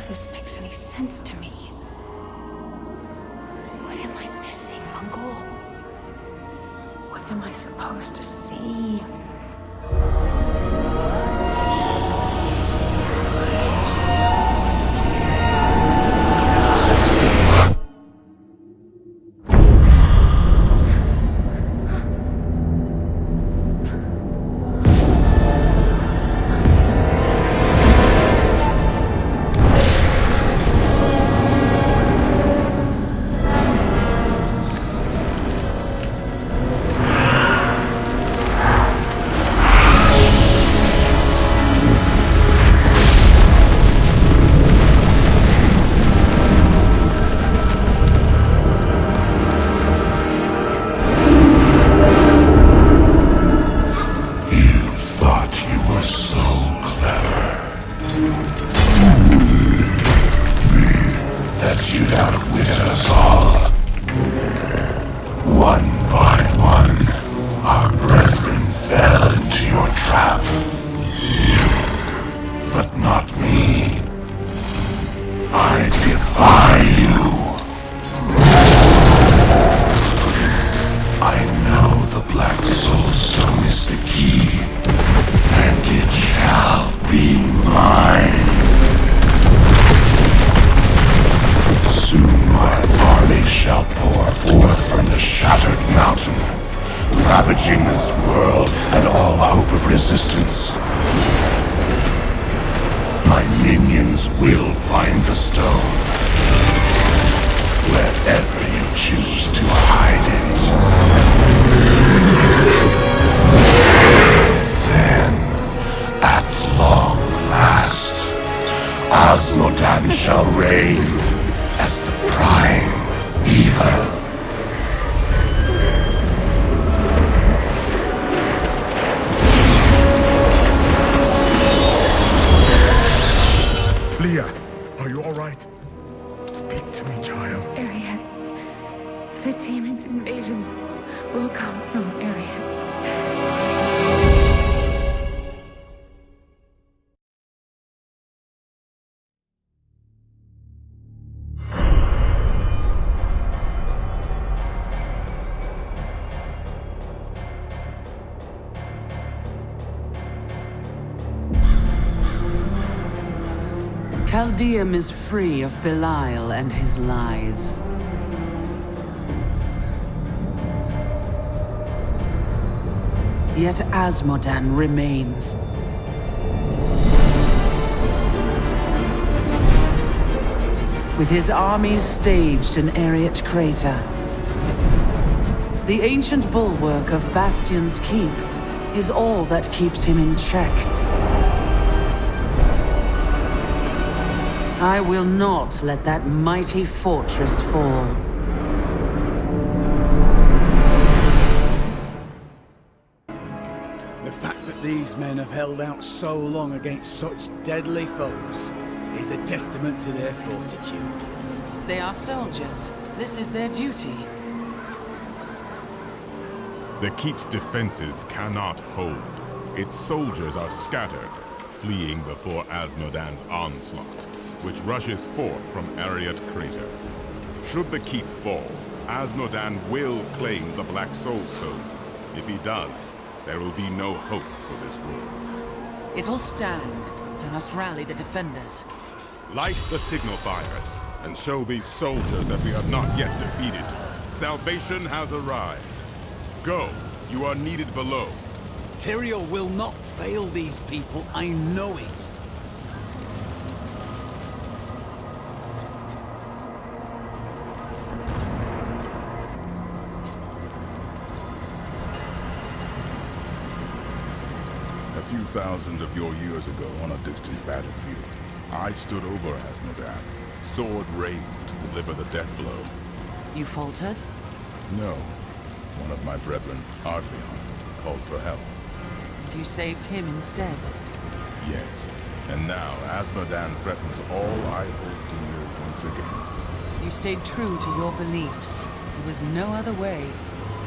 of this makes any sense to me. What am I missing, Uncle? What am I supposed to see? Ravaging this world and all hope of resistance. My minions will find the stone, wherever you choose to hide it. Then, at long last, Asmodan shall reign as the prime evil. Leah, are you all right? Speak to me, child. Ariad. The demon's invasion will come from Ariad. Chaldeum is free of Belial and his lies. Yet Asmodan remains. With his armies staged in Ariat Crater, the ancient bulwark of Bastion's Keep is all that keeps him in check. I will not let that mighty fortress fall. The fact that these men have held out so long against such deadly foes is a testament to their fortitude. They are soldiers. This is their duty. The Keep's defenses cannot hold. Its soldiers are scattered, fleeing before Asmodan's onslaught, which rushes forth from Ariat Crater. Should the Keep fall, Asmodan will claim the Black Soul Stone. If he does, there will be no hope for this world. It'll stand. I must rally the defenders. Light the signal fires, and show these soldiers that we are not yet defeated. Salvation has arrived. Go, you are needed below. Tyrael will not fail these people, I know it. A few thousand of your years ago on a distant battlefield, I stood over Asmodan, sword raised to deliver the death blow. You faltered? No. One of my brethren, Ardleon, called for help. And you saved him instead? Yes. And now Asmodan threatens all I hold dear once again. You stayed true to your beliefs. There was no other way.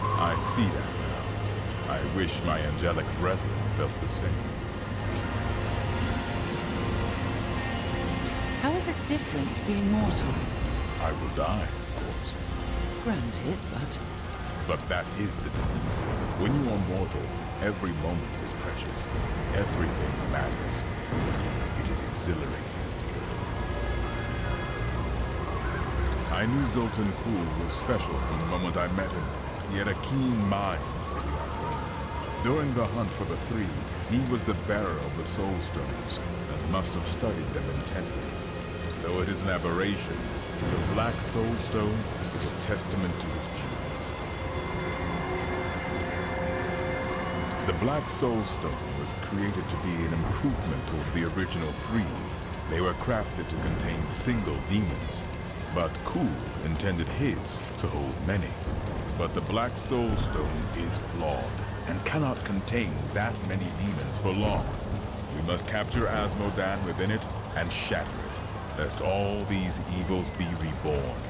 I see that now. I wish my angelic brethren felt the same. How is it different being mortal? I will die, of course. Granted, but... But that is the difference. When you are mortal, every moment is precious. Everything matters. It is exhilarating. I knew Zoltan Kuhl was special from the moment I met him. He had a keen mind for the arcane. During the hunt for the three, he was the bearer of the Soul Stones, and must have studied them intently. Though it is an aberration, the Black Soul Stone is a testament to his genius. The Black Soul Stone was created to be an improvement over the original three. They were crafted to contain single demons, but Kuhl intended his to hold many. But the Black Soul Stone is flawed, and cannot contain that many demons for long. We must capture Asmodan within it and shatter it, lest all these evils be reborn.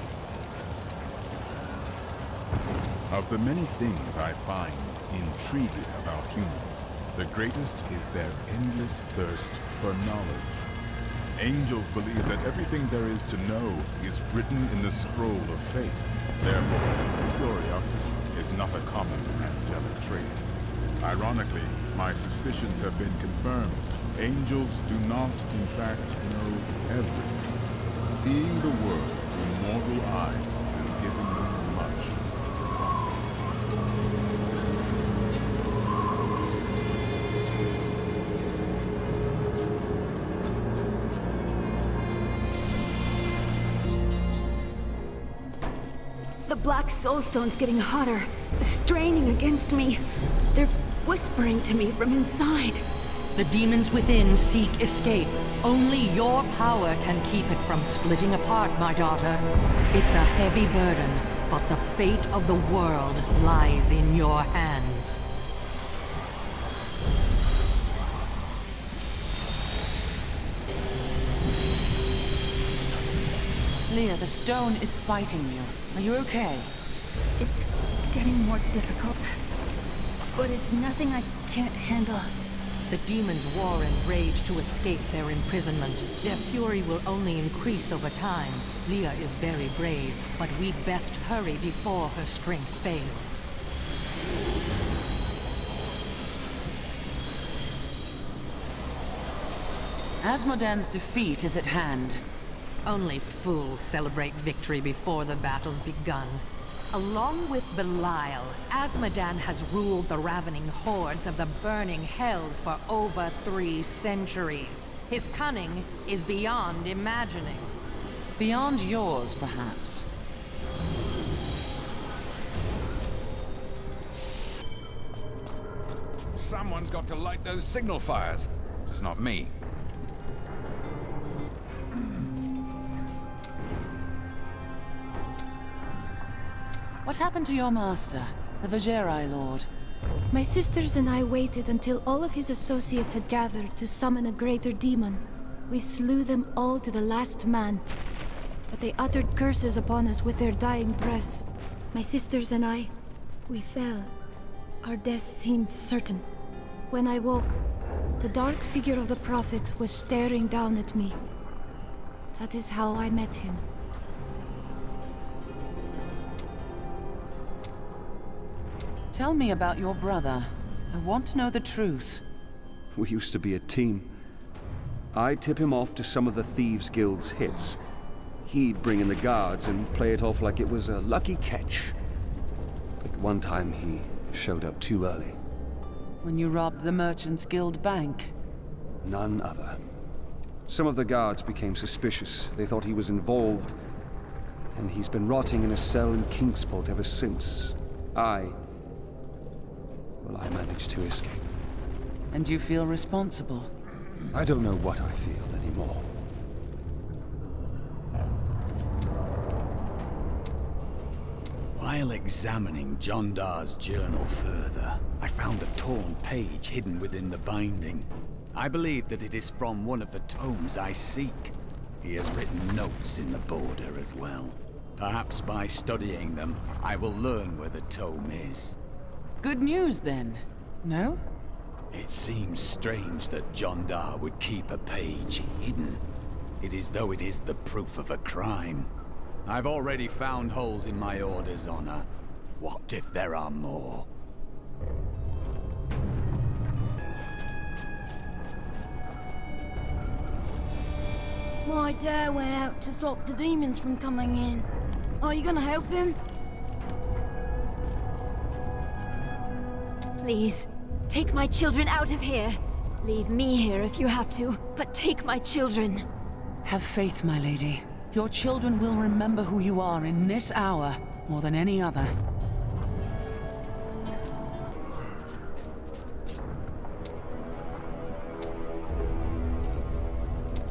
Of the many things I find intriguing about humans, the greatest is their endless thirst for knowledge. Angels believe that everything there is to know is written in the scroll of fate. Therefore, curiosity is not a common angelic trait. Ironically, my suspicions have been confirmed. Angels do not, in fact, know everything. Seeing the world through mortal eyes has given me much. The Black Soulstone's getting hotter, straining against me. They're whispering to me from inside. The demons within seek escape. Only your power can keep it from splitting apart, my daughter. It's a heavy burden, but the fate of the world lies in your hands. Leah, the stone is fighting you. Are you okay? It's getting more difficult, but it's nothing I can't handle. The demons war and rage to escape their imprisonment. Their fury will only increase over time. Leah is very brave, but we'd best hurry before her strength fails. Asmodan's defeat is at hand. Only fools celebrate victory before the battle's begun. Along with Belial, Asmodan has ruled the ravening hordes of the burning hells for over 3 centuries. His cunning is beyond imagining. Beyond yours, perhaps. Someone's got to light those signal fires. Just not me. What happened to your master, the Vajerai Lord? My sisters and I waited until all of his associates had gathered to summon a greater demon. We slew them all to the last man. But they uttered curses upon us with their dying breaths. My sisters and I, we fell. Our death seemed certain. When I woke, the dark figure of the Prophet was staring down at me. That is how I met him. Tell me about your brother. I want to know the truth. We used to be a team. I'd tip him off to some of the Thieves Guild's hits. He'd bring in the guards and play it off like it was a lucky catch. But one time he showed up too early. When you robbed the Merchants Guild bank? None other. Some of the guards became suspicious. They thought he was involved. And he's been rotting in a cell in Kingsport ever since. I managed to escape. And you feel responsible? I don't know what I feel anymore. While examining Jondar's journal further, I found a torn page hidden within the binding. I believe that it is from one of the tomes I seek. He has written notes in the border as well. Perhaps by studying them, I will learn where the tome is. Good news, then, no? It seems strange that Jondar would keep a page hidden. It is though it is the proof of a crime. I've already found holes in my order's honor. What if there are more? My dad went out to stop the demons from coming in. Are you gonna help him? Please, take my children out of here. Leave me here if you have to, but take my children. Have faith, my lady. Your children will remember who you are in this hour more than any other.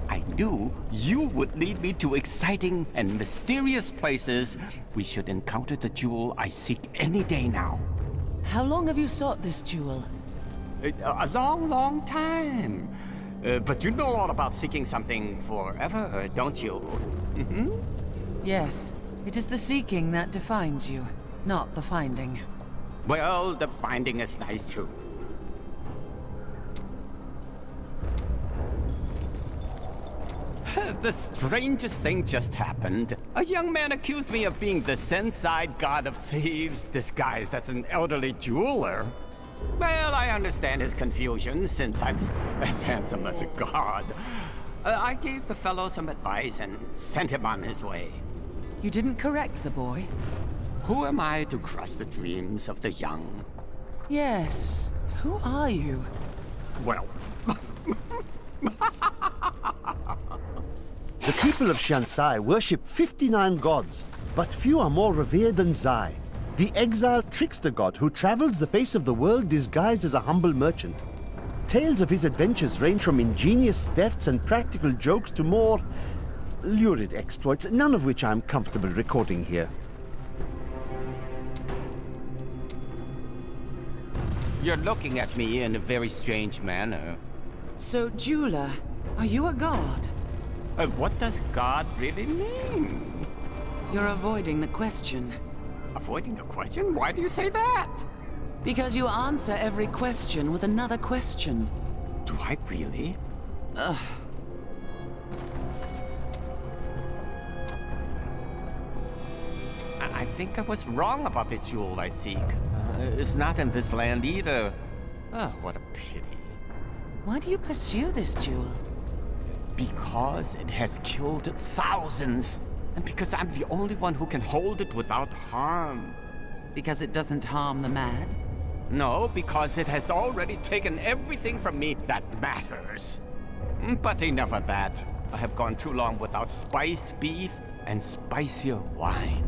I knew you would lead me to exciting and mysterious places. We should encounter the jewel I seek any day now. How long have you sought this jewel? A long, long time. But you know all about seeking something forever, don't you? Mm-hmm. Yes. It is the seeking that defines you, not the finding. Well, the finding is nice too. The strangest thing just happened. A young man accused me of being the Senside god of thieves, disguised as an elderly jeweler. Well, I understand his confusion, since I'm as handsome as a god. I gave the fellow some advice and sent him on his way. You didn't correct the boy? Who am I to crush the dreams of the young? Yes. Who are you? Well... The people of Shansai worship 59 gods, but few are more revered than Zai, the exiled trickster god who travels the face of the world disguised as a humble merchant. Tales of his adventures range from ingenious thefts and practical jokes to more lurid exploits, none of which I'm comfortable recording here. You're looking at me in a very strange manner. So, jeweler, are you a god? What does God really mean? You're avoiding the question. Avoiding the question? Why do you say that? Because you answer every question with another question. Do I really? Ugh. I think I was wrong about this jewel I seek. It's not in this land either. Oh, what a pity. Why do you pursue this jewel? Because it has killed thousands. And because I'm the only one who can hold it without harm. Because it doesn't harm the mad? No, because it has already taken everything from me that matters. But enough of that. I have gone too long without spiced beef and spicier wine.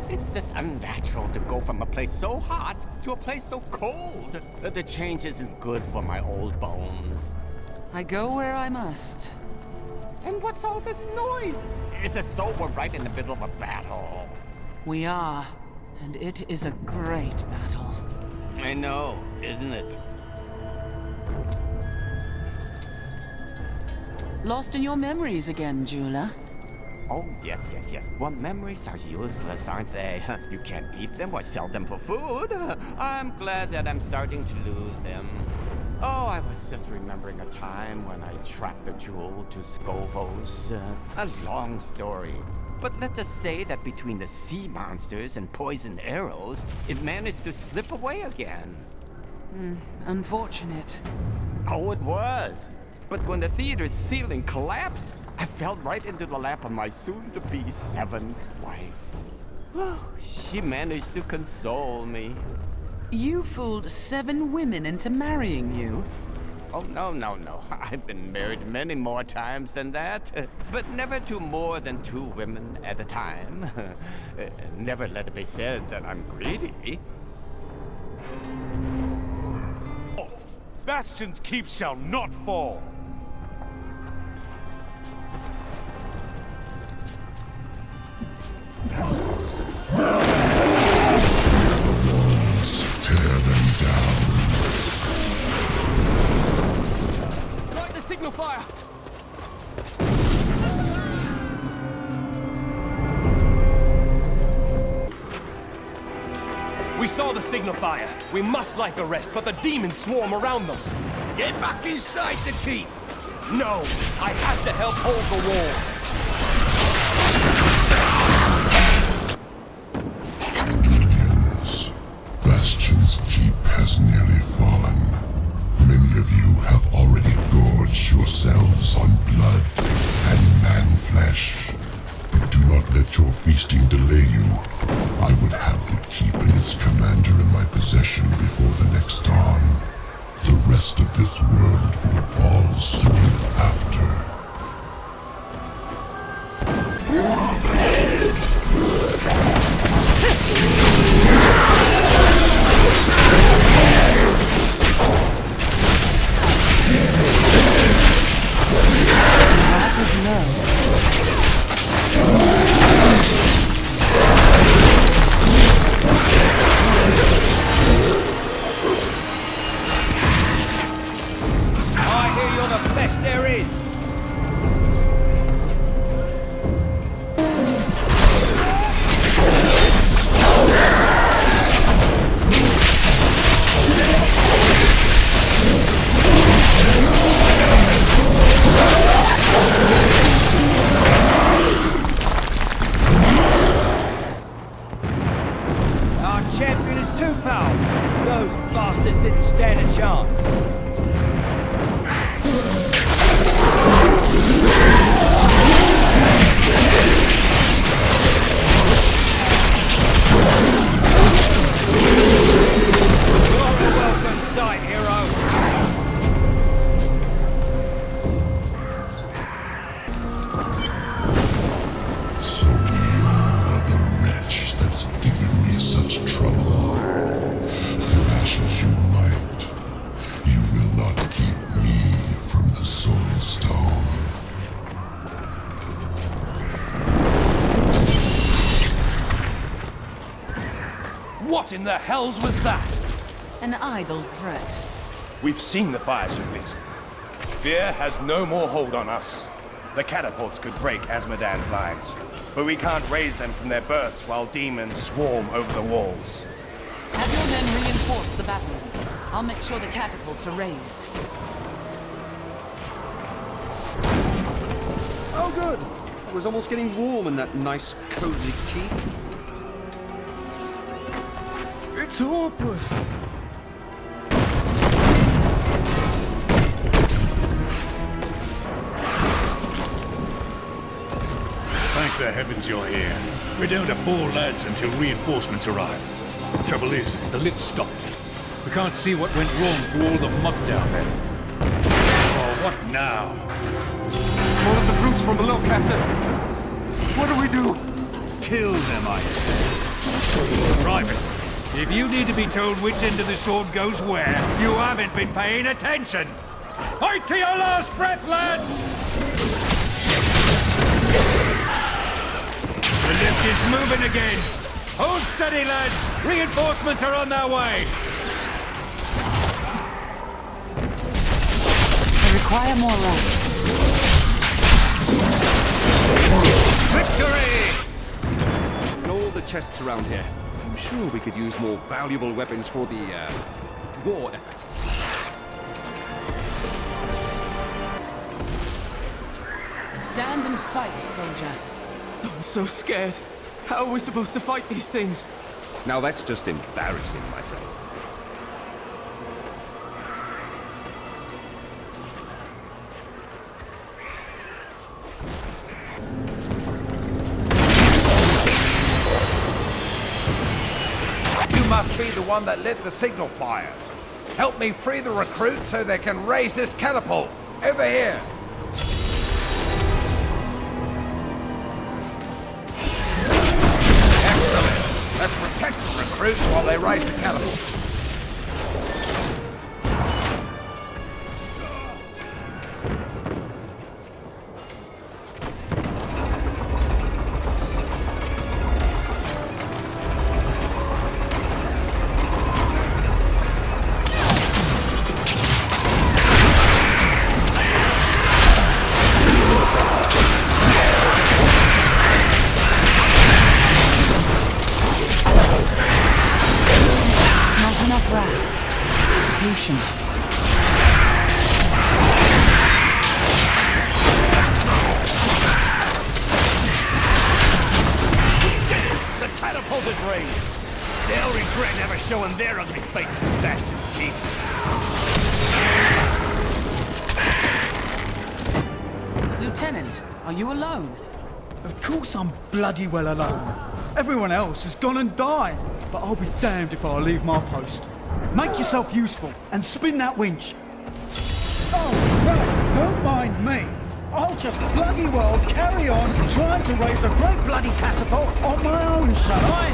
It's just unnatural to go from a place so hot to a place so cold. The change isn't good for my old bones. I go where I must. And what's all this noise? It's as though we're right in the middle of a battle. We are, and it is a great battle. I know, isn't it? Lost in your memories again, jeweler? Oh, yes. Well, memories are useless, aren't they? You can't eat them or sell them for food. I'm glad that I'm starting to lose them. Oh, I was just remembering a time when I tracked the jewel to Skovos. A long story. But let us say that between the sea monsters and poisoned arrows, it managed to slip away again. Unfortunate. Oh, it was. But when the theater's ceiling collapsed, I fell right into the lap of my soon-to-be seventh wife. She managed to console me. You fooled 7 women into marrying you? Oh, no. I've been married many more times than that. But never to more than 2 women at a time. Never let it be said that I'm greedy. Bastion's keep shall not fall. Tear them down. Light the signal fire! We saw the signal fire. We must light the rest, but the demons swarm around them. Get back inside the keep! No! I have to help hold the walls! Minions, Bastion's keep has nearly fallen. Many of you have already gorged yourselves on blood and man-flesh. But do not let your feasting delay you. I would have the keep and its commander in my possession before the next dawn. The rest of this world will fall soon after. I hear you're the best there is! Our champion is too powerful. Those bastards didn't stand a chance. You're a welcome sight, hero. So you're the wretch that's given me such trouble. Thrash as you might, you will not keep me from the Soul Stone. What in the hells was that? An idle threat. We've seen the fires you've lit. Fear has no more hold on us. The catapults could break Azmodan's lines, but we can't raise them from their berths while demons swarm over the walls. Have your men reinforce the battlements. I'll make sure the catapults are raised. Oh, good. It was almost getting warm in that nice, cozy keep. It's hopeless. Thank the heavens you're here. We're down to 4 lads until reinforcements arrive. Trouble is, the lift stopped. We can't see what went wrong through all the mud down there. Oh, what now? More of the brutes from below, Captain. What do we do? Kill them, I say. Private, if you need to be told which end of the sword goes where, you haven't been paying attention. Fight to your last breath, lads! The lift is moving again. Hold steady, lads. Reinforcements are on their way. I require more light. Victory! And all the chests around here. I'm sure we could use more valuable weapons for the, war effort. Stand and fight, soldier. I'm so scared. How are we supposed to fight these things? Now that's just embarrassing, my friend. You must be the one that lit the signal fires. Help me free the recruits so they can raise this catapult. Over here. Excellent. Let's protect the recruits while they raise the catapult. Not enough wrath. Patience. showing their ugly faces at Bastion's Keep. Lieutenant, are you alone? Of course I'm bloody well alone. Everyone else has gone and died, but I'll be damned if I leave my post. Make yourself useful and spin that winch. Oh, no, don't mind me. I'll just bloody well carry on trying to raise a great bloody catapult on my own, shall I?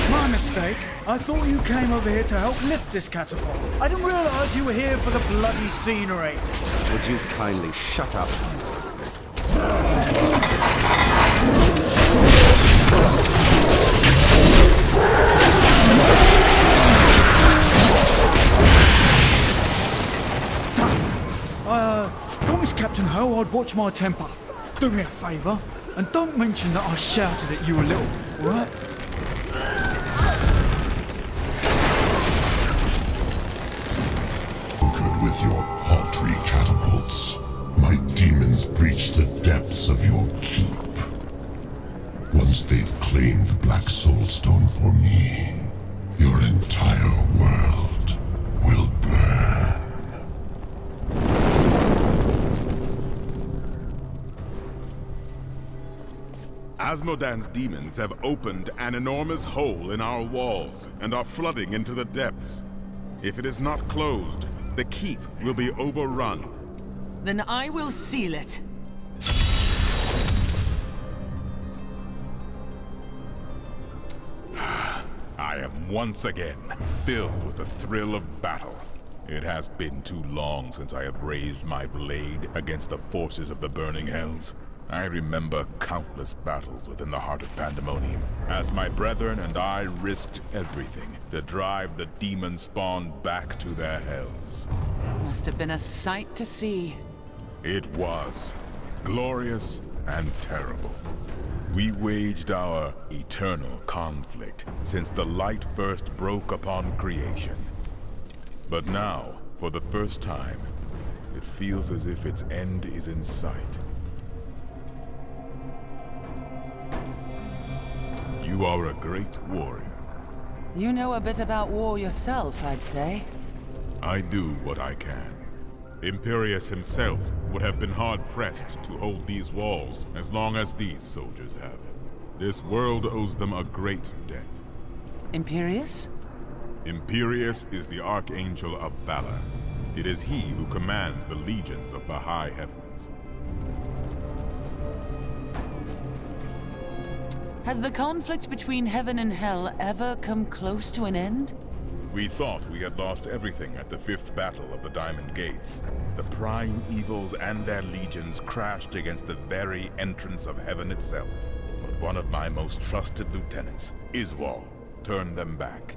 My mistake. I thought you came over here to help lift this catapult. I didn't realize you were here for the bloody scenery. Would you kindly shut up? I promised Captain Ho I'd watch my temper. Do me a favour, and don't mention that I shouted at you a little, alright? Conquered with your paltry catapults, my demons breach the depths of your keep. Once they've claimed the Black Soul Stone for me, your entire world will burn. Asmodan's demons have opened an enormous hole in our walls and are flooding into the depths. If it is not closed, the keep will be overrun. Then I will seal it. I am once again filled with the thrill of battle. It has been too long since I have raised my blade against the forces of the burning hells. I remember countless battles within the heart of Pandemonium, as my brethren and I risked everything to drive the demon spawn back to their hells. Must have been a sight to see. It was glorious and terrible. We waged our eternal conflict since the light first broke upon creation. But now, for the first time, it feels as if its end is in sight. You are a great warrior. You know a bit about war yourself, I'd say. I do what I can. Imperius himself would have been hard-pressed to hold these walls as long as these soldiers have. This world owes them a great debt. Imperius? Imperius is the Archangel of Valor. It is he who commands the legions of the high heavens. Has the conflict between heaven and hell ever come close to an end? We thought we had lost everything at the 5th battle of the Diamond Gates. The prime evils and their legions crashed against the very entrance of heaven itself. But one of my most trusted lieutenants, Iswal, turned them back.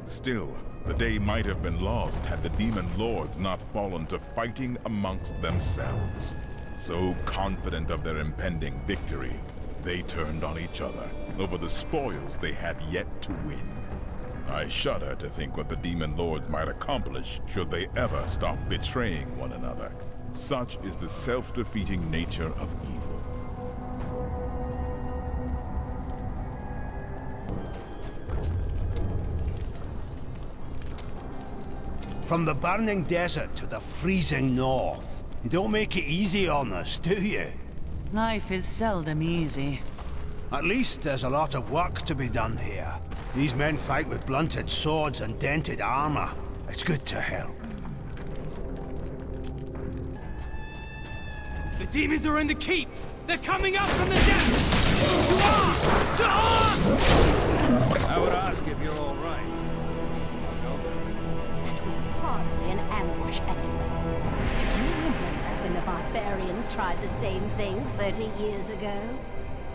Still, the day might have been lost had the demon lords not fallen to fighting amongst themselves. So confident of their impending victory, they turned on each other over the spoils they had yet to win. I shudder to think what the demon lords might accomplish should they ever stop betraying one another. Such is the self-defeating nature of evil. From the burning desert to the freezing north, you don't make it easy on us, do you? Life is seldom easy. At least there's a lot of work to be done here. These men fight with blunted swords and dented armor. It's good to help. The demons are in the keep! They're coming up from the depths! To arms! I would ask if you're all right. That was hardly an ambush anyway. Do you remember when the barbarians tried the same thing 30 years ago?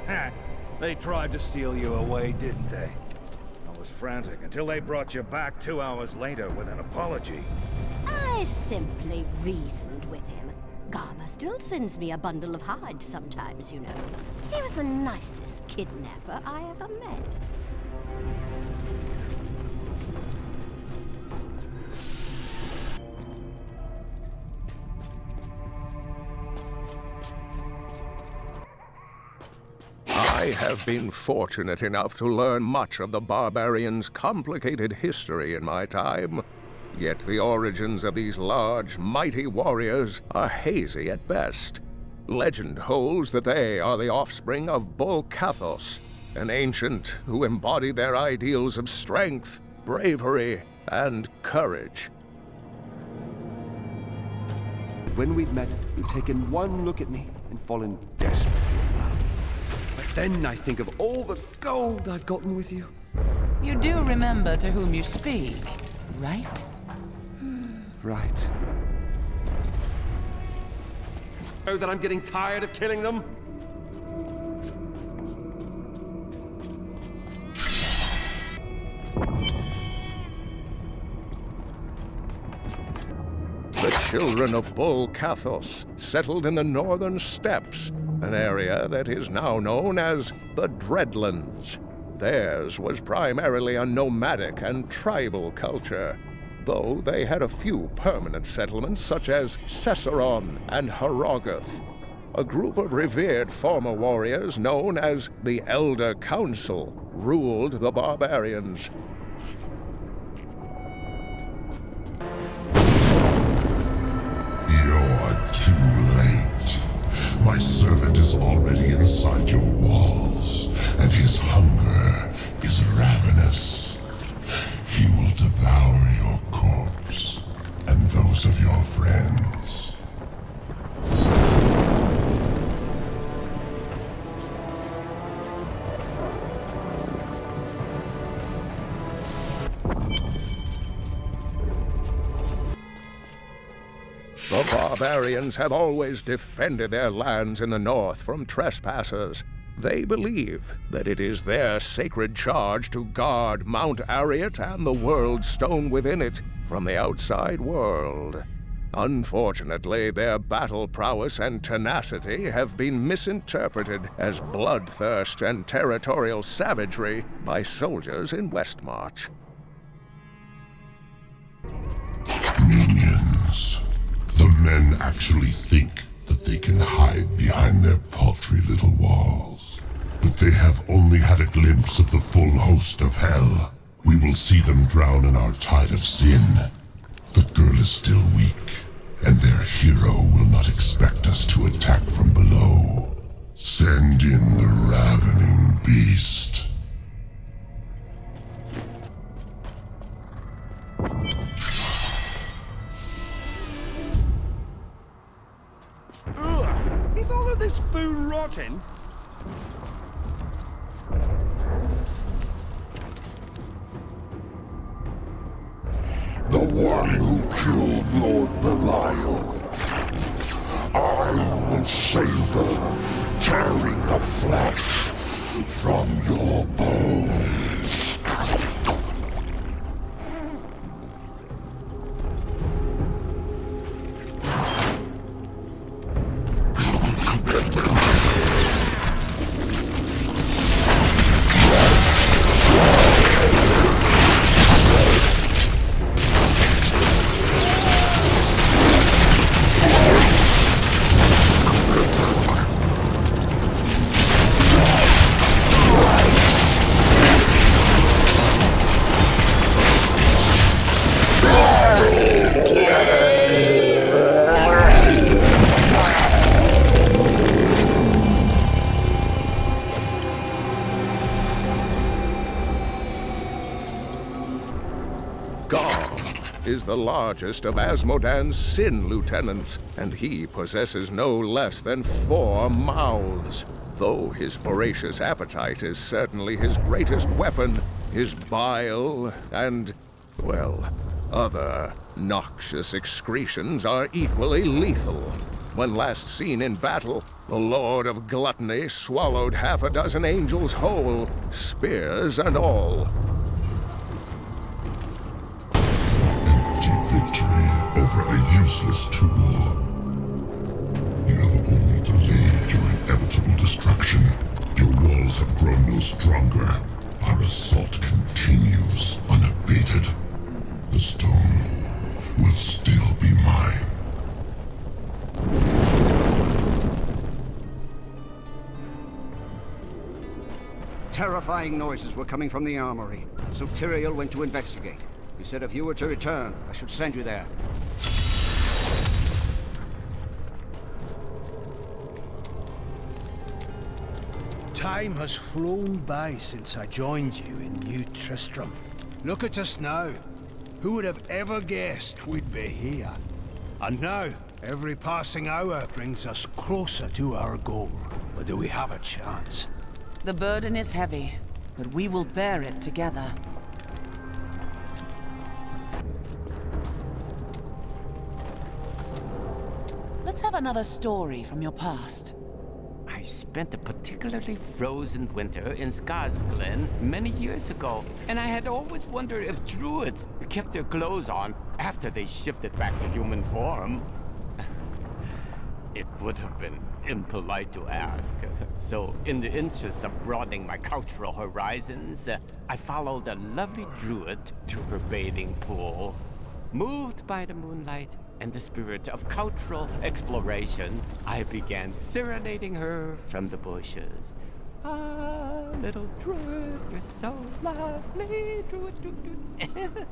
Ha! They tried to steal you away, didn't they? I was frantic until they brought you back 2 hours later with an apology. I simply reasoned with him. Garma still sends me a bundle of hides sometimes, you know. He was the nicest kidnapper I ever met. I have been fortunate enough to learn much of the barbarians' complicated history in my time. Yet the origins of these large, mighty warriors are hazy at best. Legend holds that they are the offspring of Bull Kathos, an ancient who embodied their ideals of strength, bravery, and courage. When we'd met, you'd taken one look at me and fallen desperately in love. But then I think of all the gold I've gotten with you. You do remember to whom you speak, right? Right. Know that I'm getting tired of killing them? The children of Bull Kathos settled in the northern steppes, an area that is now known as the Dreadlands. Theirs was primarily a nomadic and tribal culture, though they had a few permanent settlements such as Cesseron and Harogoth. A group of revered former warriors known as the Elder Council ruled the barbarians. You're too late. My servant is already inside your walls, and his hunger is ravenous. He will devour your corpse, and those of your friends. The barbarians have always defended their lands in the north from trespassers. They believe that it is their sacred charge to guard Mount Ariat and the world stone within it from the outside world. Unfortunately, their battle prowess and tenacity have been misinterpreted as bloodthirst and territorial savagery by soldiers in Westmarch. Minions. The men actually think that they can hide behind their paltry little walls. But they have only had a glimpse of the full host of hell. We will see them drown in our tide of sin. The girl is still weak, and their hero will not expect us to attack from below. Send in the ravening beast. Ugh, is all of this food rotten? The one who killed Lord Belial. I will savor, tearing the flesh from your bones. Is the largest of Asmodan's Sin Lieutenants, and he possesses no less than 4 mouths. Though his voracious appetite is certainly his greatest weapon, his bile and, well, other noxious excretions are equally lethal. When last seen in battle, the Lord of Gluttony swallowed half a dozen angels whole, spears and all. Victory over a useless tool. You have only delayed your inevitable destruction. Your walls have grown no stronger. Our assault continues unabated. The stone will still be mine. Terrifying noises were coming from the armory, so Tyrael went to investigate. He said if you were to return, I should send you there. Time has flown by since I joined you in New Tristram. Look at us now. Who would have ever guessed we'd be here? And now, every passing hour brings us closer to our goal. But do we have a chance? The burden is heavy, but we will bear it together. Let's have another story from your past. I spent a particularly frozen winter in Skarsglen many years ago, and I had always wondered if druids kept their clothes on after they shifted back to human form. It would have been impolite to ask. So, in the interest of broadening my cultural horizons, I followed a lovely druid to her bathing pool. Moved by the moonlight and the spirit of cultural exploration, I began serenading her from the bushes. Ah, little druid, you're so lovely, druid, druid.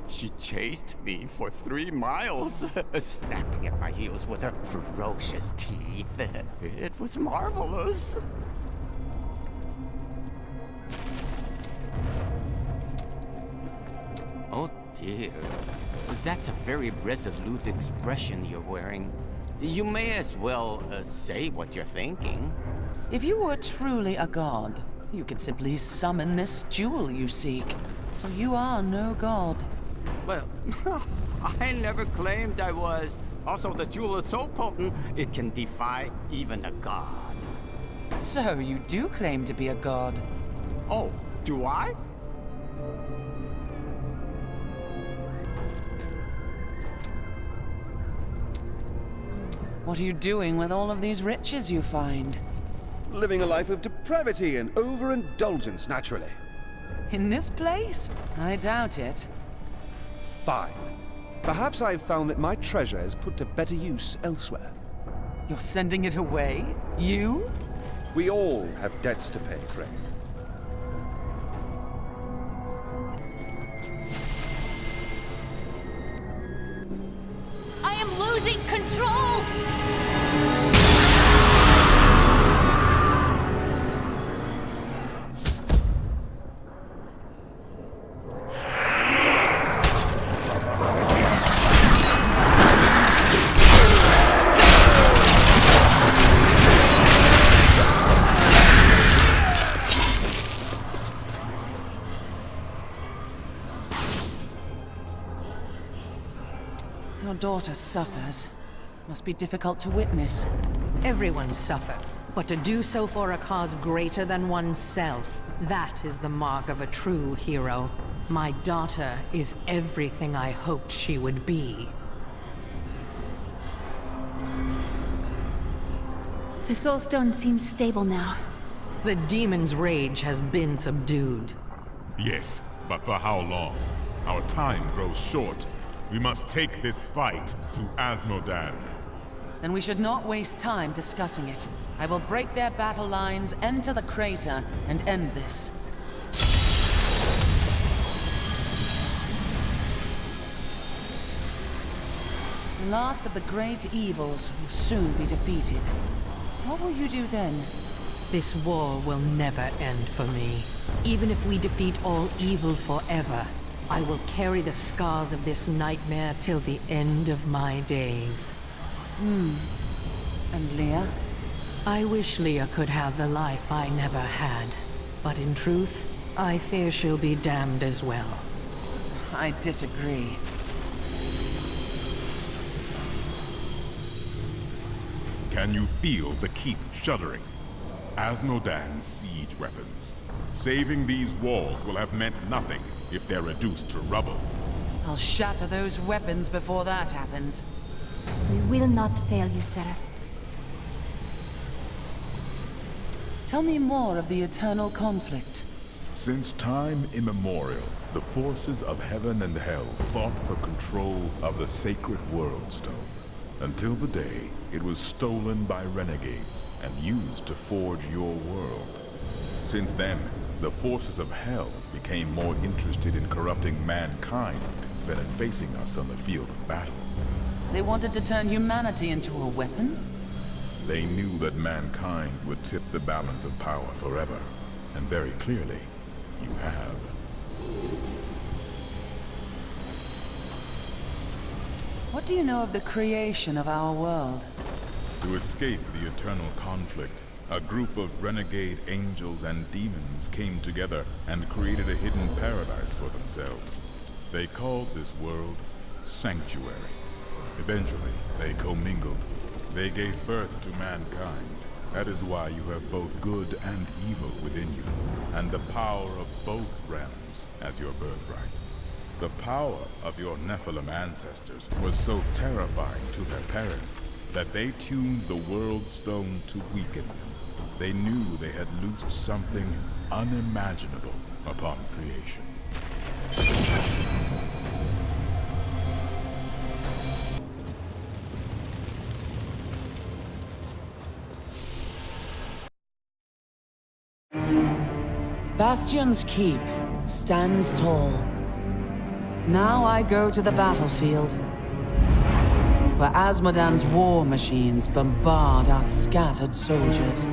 She chased me for 3 miles, snapping at my heels with her ferocious teeth. It was marvelous. Oh dear. That's a very resolute expression you're wearing. You may as well say what you're thinking. If you were truly a god, you could simply summon this jewel you seek. So you are no god. Well, I never claimed I was. Also, the jewel is so potent, it can defy even a god. So you do claim to be a god? Oh, do I? What are you doing with all of these riches you find? Living a life of depravity and overindulgence, naturally. In this place? I doubt it. Fine. Perhaps I've found that my treasure is put to better use elsewhere. You're sending it away? You? We all have debts to pay, friend. I am losing control! Your daughter suffers. Must be difficult to witness. Everyone suffers, but to do so for a cause greater than oneself, that is the mark of a true hero. My daughter is everything I hoped she would be. The Soulstone seems stable now. The demon's rage has been subdued. Yes, but for how long? Our time grows short. We must take this fight to Azmodan. Then we should not waste time discussing it. I will break their battle lines, enter the crater, and end this. The last of the great evils will soon be defeated. What will you do then? This war will never end for me. Even if we defeat all evil forever, I will carry the scars of this nightmare till the end of my days. And Leah? I wish Leah could have the life I never had. But in truth, I fear she'll be damned as well. I disagree. Can you feel the keep shuddering? Azmodan's siege weapons. Saving these walls will have meant nothing if they're reduced to rubble. I'll shatter those weapons before that happens. We will not fail you, Seraph. Tell me more of the eternal conflict. Since time immemorial, the forces of heaven and hell fought for control of the sacred World Stone, until the day it was stolen by renegades and used to forge your world. Since then, the forces of hell became more interested in corrupting mankind than in facing us on the field of battle. They wanted to turn humanity into a weapon? They knew that mankind would tip the balance of power forever. And very clearly, you have. What do you know of the creation of our world? To escape the eternal conflict, a group of renegade angels and demons came together and created a hidden paradise for themselves. They called this world Sanctuary. Eventually, they commingled. They gave birth to mankind. That is why you have both good and evil within you, and the power of both realms as your birthright. The power of your Nephilim ancestors was so terrifying to their parents that they tuned the World Stone to weaken them. They knew they had loosed something unimaginable upon creation. Bastion's keep stands tall. Now I go to the battlefield, where Asmodan's war machines bombard our scattered soldiers.